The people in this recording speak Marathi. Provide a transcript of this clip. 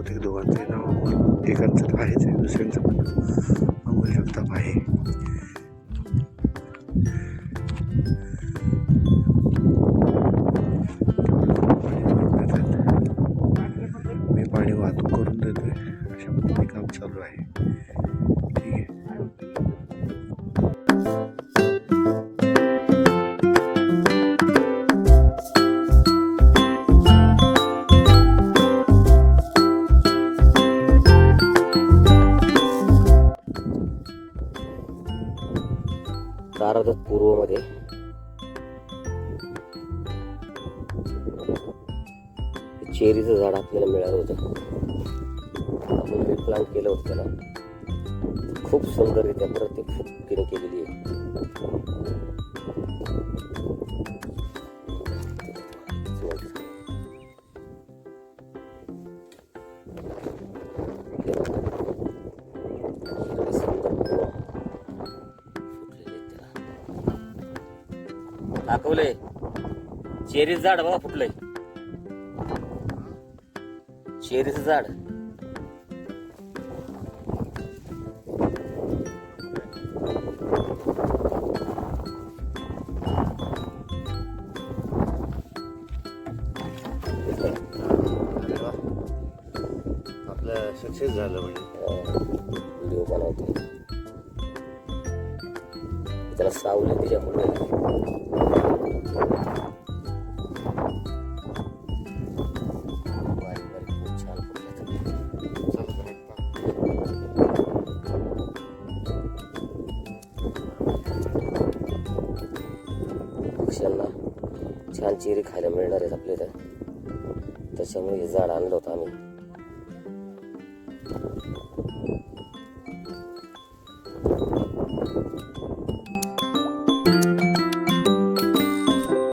बहुतेक दोघांचे नाव, एकांचं तर आहेच आहे, दुसऱ्यांचं पण अमोल जगताप आहे. मी पाणी वाहतूक करून देतोय, अशा पद्धतीने काम चालू आहे. ठीक आहे. तारादत्त पूर्वमध्ये चेरीचं झाड आपल्याला मिळालं होतं. आपण रिप्लांट केलं होतं त्याला. खूप सुंदररित्या प्रत्येक फुटकीने केलेली आहे. दाखवले चेरीचं झाड बघा फुटलंय. चेरीचं झाड आपलं सक्सेस झालं म्हणजे व्हिडिओ बनवतो. त्याला सावली त्याच्यामुळे पक्ष्यांना छान चेरी खायला मिळणार आहेत आपल्याला. त्याच्यामुळे हे झाड आणलं होतं आम्ही.